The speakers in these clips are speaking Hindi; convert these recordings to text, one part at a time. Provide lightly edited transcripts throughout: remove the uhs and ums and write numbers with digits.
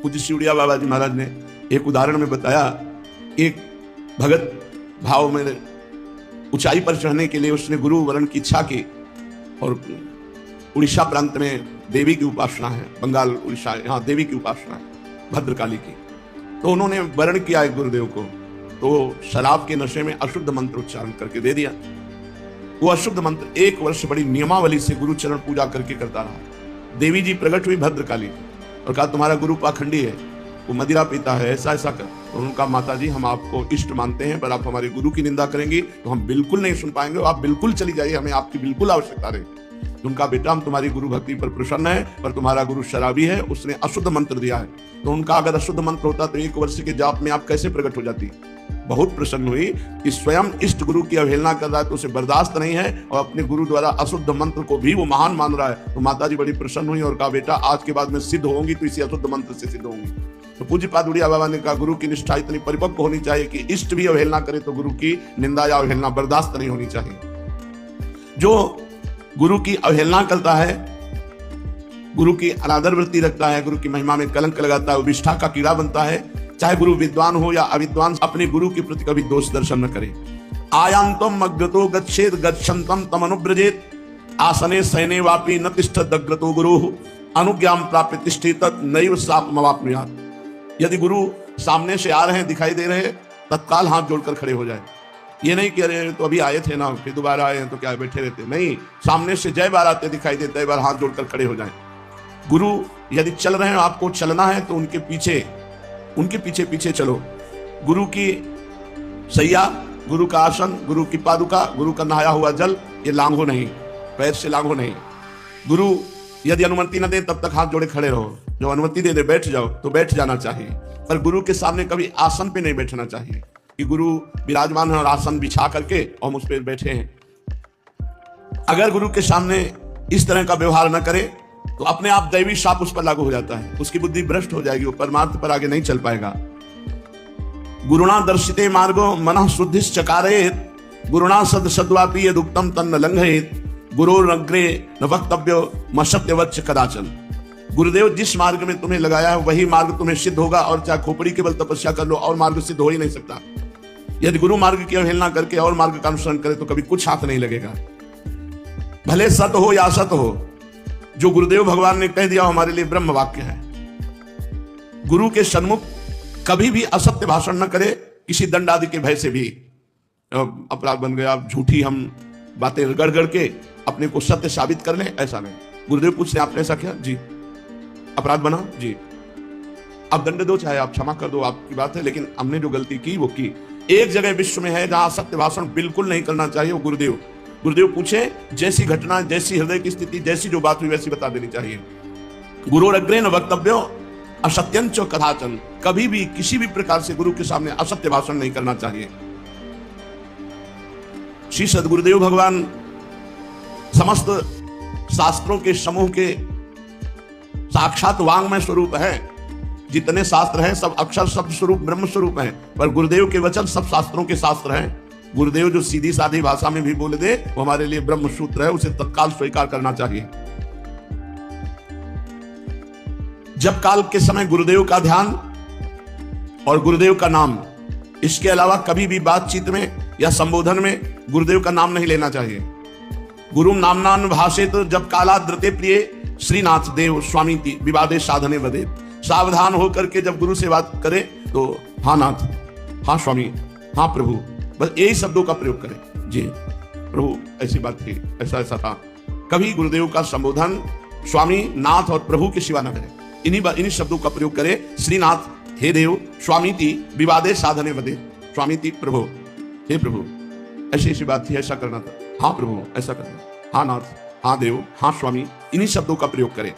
पूज्य शिवड़िया बाबा जी महाराज ने एक उदाहरण में बताया, एक भगत भाव में ऊंचाई पर चढ़ने के लिए उसने गुरु वरण की इच्छा की, और उड़ीसा प्रांत में देवी की उपासना है, बंगाल उड़ीसा यहाँ देवी की उपासना है भद्रकाली की। तो उन्होंने वरण किया एक गुरुदेव को, तो शराब के नशे में अशुद्ध मंत्र उच्चारण करके दे दिया। वो अशुद्ध मंत्र 1 वर्ष बड़ी नियमावली से गुरु चरण पूजा करके करता रहा। देवी जी प्रकट हुई भद्रकाली और कहा तुम्हारा गुरु पाखंडी है, वो मदिरा पीता है, ऐसा ऐसा कर। तो उनका माता जी हम आपको इष्ट मानते हैं, पर आप हमारे गुरु की निंदा करेंगी तो हम बिल्कुल नहीं सुन पाएंगे, आप बिल्कुल चली जाइए, हमें आपकी बिल्कुल आवश्यकता रहे। तो उनका बेटा हम तुम्हारी गुरु भक्ति पर प्रसन्न है, पर तुम्हारा गुरु शराबी है, उसने अशुद्ध मंत्र दिया है। तो उनका अगर अशुद्ध मंत्र होता तो 1 वर्ष के जाप में आप कैसे प्रकट हो जाती। बहुत प्रसन्न हुई कि स्वयं इष्ट गुरु की अवहेलना कर रहा है तो उसे बर्दाश्त नहीं है, और अपने गुरु द्वारा अशुद्ध मंत्र को भी वो महान मान रहा है। तो माता जी बड़ी प्रसन्न हुई और कहा बेटा आज के बाद में सिद्ध होंगी तो इसी अशुद्ध मंत्र से सिद्ध होंगी। तो पूज्य पाद उड़िया बाबा ने कहा गुरु की निष्ठा इतनी परिपक्व होनी चाहिए कि इष्ट भी अवहेलना करे तो गुरु की निंदा या अवहेलना बर्दाश्त नहीं होनी चाहिए। जो गुरु की अवहेलना करता है, गुरु की अनादर वृत्ति रखता है, गुरु की महिमा में कलंक लगाता है, वो विष्ठा का कीड़ा बनता है। चाहे गुरु विद्वान हो या अविद्वान, अपने गुरु के प्रति कभी दोष दर्शन न करे। आयांतम अग्रतो गच्छेद गच्छन्तम तम अनुब्रजेत आसने सैने वापि न तिष्ठत अग्रतो गुरुः अनुज्ञाम प्राप्य तिष्ठेत नैव सापमवाप्नुयात्। यदि गुरु सामने से आ रहे हैं, दिखाई दे रहे हैं, तत्काल हाथ जोड़कर खड़े हो जाए। ये नहीं कि अरे तो अभी आए थे ना फिर दोबारा आए हैं तो क्या बैठे रहते, नहीं, सामने से जय बार आते दिखाई देता है, एक बार हाथ जोड़कर खड़े हो जाए। गुरु यदि चल रहे हैं, आपको चलना है तो उनके पीछे पीछे चलो। गुरु की सैया, गुरु का आसन, गुरु की पादुका, गुरु का नहाया हुआ जल, ये लांघो नहीं, पैर से लांघो नहीं। गुरु यदि अनुमति न दे तब तक हाथ जोड़े खड़े रहो, जो अनुमति दे दे बैठ जाओ तो बैठ जाना चाहिए, पर गुरु के सामने कभी आसन पे नहीं बैठना चाहिए कि गुरु विराजमान है और आसन बिछा करके और उस पर बैठे हैं। अगर गुरु के सामने इस तरह का व्यवहार न करे तो अपने आप दैवी शाप उस पर लागू हो जाता है, उसकी बुद्धि भ्रष्ट हो जाएगी, वो परमार्थ पर आगे नहीं चल पाएगा। गुरुणा दर्शिते मार्गो मनः शुद्धिश्चकारेत गुरुणा सद्वापि यदुक्तम तन्न लंघयेत गुरोरग्रे न वक्तव्यो मसत्यवच्च कदाचन। गुरुदेव जिस मार्ग में तुम्हें लगाया है वही मार्ग तुम्हें सिद्ध होगा, और चाहे खोपड़ी के बल तपस्या कर लो और मार्ग सिद्ध हो ही नहीं सकता। यदि गुरु मार्ग की अवहेलना करके और मार्ग का अनुसरण करे तो कभी कुछ हाथ नहीं लगेगा। भले सत हो या असत हो, जो गुरुदेव भगवान ने कह दिया हमारे लिए ब्रह्म वाक्य है। गुरु के सन्मुख कभी भी असत्य भाषण न करे, किसी दंड आदि के भय से भी। अपराध बन गया, झूठी हम बातें गढ़ गढ़ के अपने को सत्य साबित कर लें, ऐसा नहीं। गुरुदेव पूछते आपने ऐसा किया जी, अपराध बना जी, आप दंड दो चाहे आप क्षमा कर दो, आपकी बात है, लेकिन हमने जो गलती की वो की। एक जगह विश्व में है जहां सत्य भाषण बिल्कुल नहीं करना चाहिए, वो गुरुदेव पूछे जैसी घटना, जैसी हृदय की स्थिति, जैसी जो बात हुई वैसी बता देनी चाहिए। गुरुरग्रे न वक्तव्यो असत्यंच कदाचन, कभी भी किसी भी प्रकार से गुरु के सामने असत्य भाषण नहीं करना चाहिए। श्री सद्गुरुदेव भगवान समस्त शास्त्रों के समूह के साक्षात वांग्मय स्वरूप है। जितने शास्त्र हैं सब अक्षर शब्द स्वरूप ब्रह्म स्वरूप हैं, पर गुरुदेव के वचन सब शास्त्रों के शास्त्र हैं। गुरुदेव जो सीधी साधी भाषा में भी बोल दे वो हमारे लिए ब्रह्म सूत्र है, उसे तत्काल स्वीकार करना चाहिए। जब काल के समय गुरुदेव का ध्यान और गुरुदेव का नाम, इसके अलावा कभी भी बातचीत में या संबोधन में गुरुदेव का नाम नहीं लेना चाहिए। गुरु नामनान भाषेत जब काला द्रते प्रिय श्रीनाथ देव स्वामी विवादे साधने बदे। सावधान होकर के जब गुरु से बात करे तो हाँ नाथ, हाँ स्वामी, हाँ प्रभु, बस यही शब्दों का प्रयोग करें। जी प्रभु ऐसी बात थी, ऐसा ऐसा था। कभी गुरुदेव का संबोधन स्वामी, नाथ और प्रभु के सिवा न करें। इन्हीं शब्दों का प्रयोग करें। श्रीनाथ, हे देव, स्वामीति विवादे साधने बदे, स्वामीति प्रभु, हे प्रभु ऐसी ऐसी बात थी, ऐसा करना था, हाँ प्रभु ऐसा करना, हाँ नाथ, हाँ देव, हाँ स्वामी, इन्हीं शब्दों का प्रयोग करें।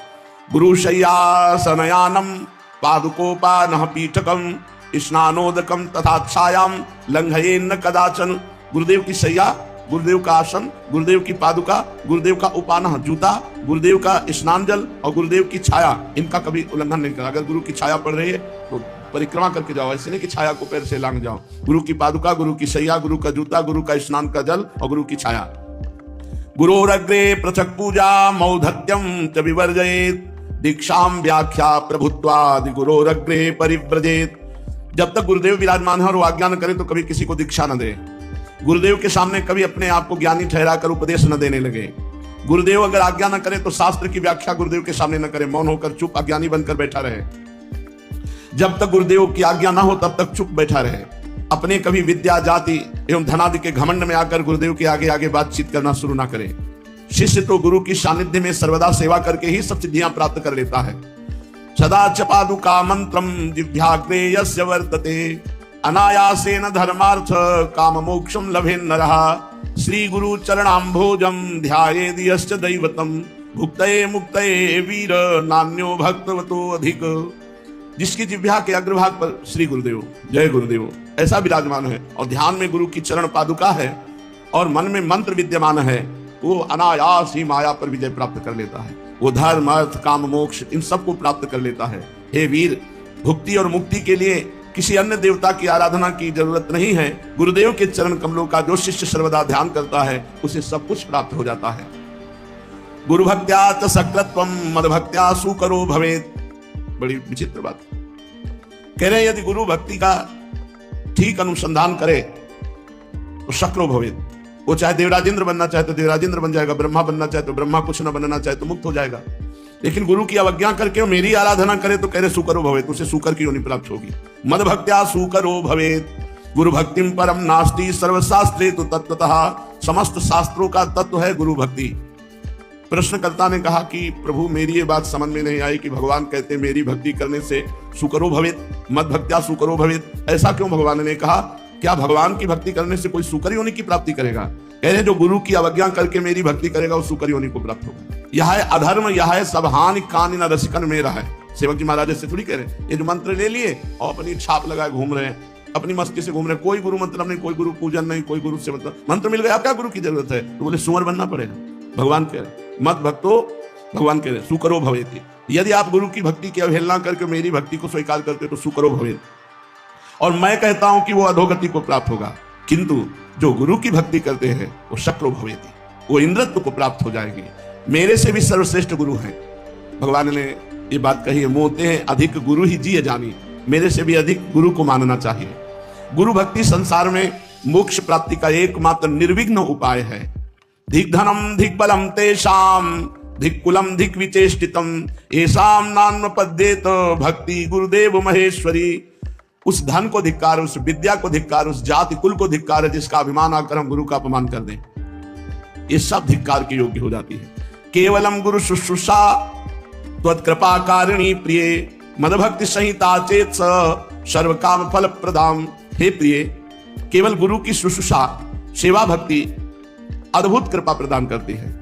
गुरु शय्यासनयानम पादुकोपानः पीठकम स्नानोदकम तथा छायाम लंघयेन्न कदाचन। गुरुदेव की शैया, गुरुदेव का आसन, गुरुदेव की पादुका, गुरुदेव का उपानः जूता, गुरुदेव का स्नान जल और गुरुदेव की छाया, इनका कभी उल्लंघन नहीं करना। अगर गुरु की छाया पड़ रही है तो परिक्रमा करके जाओ, ऐसे नहीं कि छाया को पैर से लांग जाओ। गुरु की पादुका, गुरु की शैया, गुरु का जूता, गुरु का स्नान का जल और गुरु की छाया। गुरोरग्रे पृथक पूजा मौधत्यम च विवर्जयेत् दीक्षाम व्याख्या प्रभुत्वादि गुरोरग्रे परिव्रजेत। जब तक गुरुदेव विराजमान है और वो आज्ञा न करे तो कभी किसी को दीक्षा न दे। गुरुदेव के सामने कभी अपने आप को ज्ञानी ठहरा कर उपदेश न देने लगे। गुरुदेव अगर आज्ञा न करे तो शास्त्र की व्याख्या गुरुदेव के सामने न करे, मौन होकर चुप अज्ञानी बनकर बैठा रहे। जब तक गुरुदेव की आज्ञा ना हो तब तक चुप बैठा रहे। अपने कभी विद्या जाति एवं धनादि के घमंड में आकर गुरुदेव के आगे आगे बातचीत करना शुरू ना करे। शिष्य तो गुरु की सानिध्य में सर्वदा सेवा करके ही सब सिद्धियां प्राप्त कर लेता है। सदा चपादुका मंत्रम जिह्वाग्रे यस्य वर्तते अनायासेन धर्मार्थ काम मोक्षम लभेन नरः। श्री गुरु चरणाम्भोजम ध्यायेद यश्च दैवतम भुक्तये मुक्तये वीर नान्यो भक्तवतो अधिक। जिसकी जिह्वा के अग्रभाग पर श्री गुरुदेव, जय गुरुदेव ऐसा विराजमान है और ध्यान में गुरु की चरण पादुका है और मन में मंत्र विद्यमान है, वो अनायास ही माया पर विजय प्राप्त कर लेता है। वो धर्म अर्थ काम मोक्ष इन सबको प्राप्त कर लेता है। हे वीर, भुक्ति और मुक्ति के लिए किसी अन्य देवता की आराधना की जरूरत नहीं है। गुरुदेव के चरण कमलों का जो शिष्य सर्वदा ध्यान करता है उसे सब कुछ प्राप्त हो जाता है। गुरु भक्त्या च सकृत्वम मद भक्त्या सुकरो भवेत्। बड़ी विचित्र बात कह रहे हैं, यदि गुरु भक्ति का ठीक अनुसंधान करे तो शक्रो भवेत्। वो चाहे देवराजेंद्र बनना चाहे तो देवराजेंद्र बन जाएगा, ब्रह्मा बनना चाहे तो ब्रह्मा, कुछ न बनना चाहे तो मुक्त हो जाएगा। लेकिन गुरु की अवज्ञा करके मेरी आराधना करे तो कह रहे सुकरो भवेत्, उसे सुकर की योनि प्राप्त होगी। मद भक्त्या सुकरो भवेत्। गुरु भक्तिम परम नास्ति सर्वशास्त्रे तो तत्वतः। समस्त शास्त्रों का तत्व है गुरु भक्ति। प्रश्नकर्ता ने कहा कि प्रभु मेरी ये बात समझ में नहीं आई कि भगवान कहते मेरी भक्ति करने से सुकरो भवेत्, मद भक्त्या सुकरो भवेत्। ऐसा क्यों भगवान ने कहा? क्या भगवान की भक्ति करने से कोई सुकर योनि की प्राप्ति करेगा? कह रहे जो गुरु की अवज्ञा करके मेरी भक्ति करेगा वो सुकर योनि को प्राप्त होगा। यह है अधर्म, यह है सब हानि कान न रसिकन में रहा है। सेवक जी महाराज से थोड़ी कह रहे ये जो मंत्र ले लिए और अपनी छाप लगाए घूम रहे हैं, अपनी मस्ती से घूम रहे हैं, कोई गुरु मंत्र नहीं, कोई गुरु पूजन नहीं, कोई गुरु से मतलब मंत्र मिल गया, क्या गुरु की जरूरत है? तो बोले सुअर बनना पड़ेगा। भगवान कह रहे मत भक्तो, भगवान कह रहे सुकरो भवेत्। यदि आप गुरु की भक्ति की अवहेलना करके मेरी भक्ति को स्वीकार करते तो सुकरो भवेत्। और मैं कहता हूं कि वो अधोगति को प्राप्त होगा, किंतु जो गुरु की भक्ति करते हैं वो शक्रो भवेत्, वो इंद्रत्व को प्राप्त हो जाएगी। मेरे से भी सर्वश्रेष्ठ गुरु हैं। भगवान ने ये बात कही है, मोते हैं अधिक गुरु ही जिये जानी। मेरे से भी अधिक गुरु को मानना चाहिए। गुरु भक्ति संसार में मोक्ष प्राप्ति का एकमात्र निर्विघ्न उपाय है। धिक धनम धिक बलम तेषाम धिक कुलम धिक विचेष्टितम एषाम नान्वपद्येत भक्ति गुरुदेव महेश्वरी। उस धन को धिक्कार, उस विद्या को धिक्कार, उस जाति कुल को धिक्कार है जिसका अभिमान आकर हम गुरु का अपमान कर दें। ये सब धिक्कार के योग्य हो जाती है। केवलम गुरु शुश्रूषा त्वत्कृपा कारिणी प्रिय मदभक्ति संहिता चेत सर्व काम फल प्रदाम। हे प्रिय, केवल गुरु की शुश्रूषा सेवा भक्ति अद्भुत कृपा प्रदान करती है।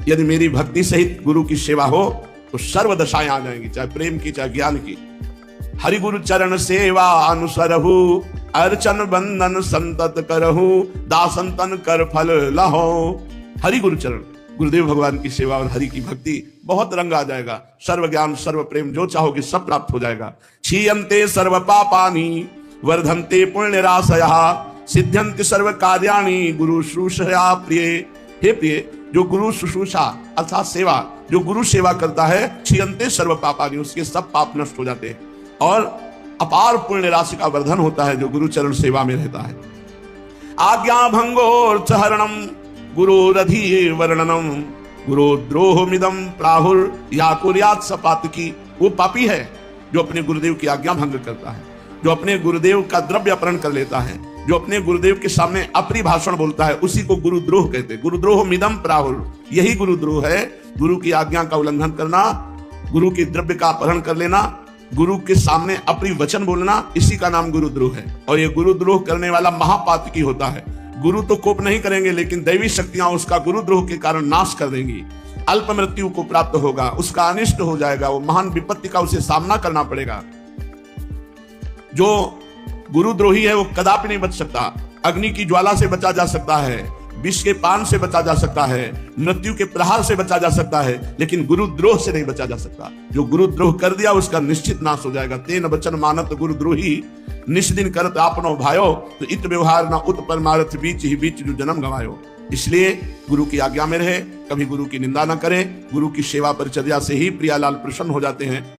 यदि मेरी भक्ति सहित गुरु की सेवा हो तो सर्व दशाएं आ जाएंगी, चाहे प्रेम की चाहे ज्ञान की। हरि गुरु चरण सेवा अनुसरहु अर्चन बंदन संतत करहु दासन तन कर फल लहो। हरि गुरु चरण, गुरुदेव भगवान की सेवा और हरि की भक्ति, बहुत रंग आ जाएगा। सर्व ज्ञान सर्व प्रेम जो चाहोगे सब प्राप्त हो जाएगा। क्षीयन्ते सर्व पापानि वर्धन्ते पुण्य राशयः सिद्ध्यन्ति सर्व कार्याणि गुरु शुश्रूषया प्रिय। हे प्रिय, जो गुरु शुश्रूषा अर्थात सेवा, जो गुरु सेवा करता है, क्षीयन्ते सर्व पापानि, उसके सब पाप नष्ट हो जाते हैं और अपार पुण्य राशि का वर्धन होता है जो गुरु चरण सेवा में रहता है। आज्ञा भंगोर्थ हरणम गुरुरधि वर्णनम गुरुद्रोह मिदम प्राहुर या कुर्यात सपातकी। वो पापी है जो अपने गुरुदेव की आज्ञा भंग करता है, जो अपने गुरुदेव का द्रव्य अपहरण कर लेता है, जो अपने गुरुदेव के सामने अपनी भाषण बोलता है, उसी को गुरुद्रोह कहते हैं। गुरुद्रोह मिदम प्राहुर, यही गुरुद्रोह है। गुरु की आज्ञा का उल्लंघन करना, गुरु के द्रव्य का अपहरण कर लेना, गुरु के सामने अपनी वचन बोलना, इसी का नाम गुरुद्रोह है। और ये गुरुद्रोह करने वाला महापातकी होता है। गुरु तो कोप नहीं करेंगे लेकिन दैवी शक्तियां उसका गुरुद्रोह के कारण नाश कर देंगी। अल्प मृत्यु को प्राप्त होगा, उसका अनिष्ट हो जाएगा, वो महान विपत्ति का उसे सामना करना पड़ेगा। जो गुरुद्रोही है वो कदापि नहीं बच सकता। अग्नि की ज्वाला से बचा जा सकता है, विष के पान से बचा जा सकता है, मृत्यु के प्रहार से बचा जा सकता है, लेकिन गुरुद्रोह से नहीं बचा जा सकता। जो गुरुद्रोह कर दिया उसका निश्चित नाश हो जाएगा। तेन वचन मानत गुरुद्रोही निष्दिन करत आपनो भायो तो इत व्यवहार न उत परमार्थ बीच ही बीच जो जन्म गवायो। इसलिए गुरु की आज्ञा में रहे, कभी गुरु की निंदा ना करें। गुरु की सेवा परिचर्या से ही प्रियालाल प्रसन्न हो जाते हैं।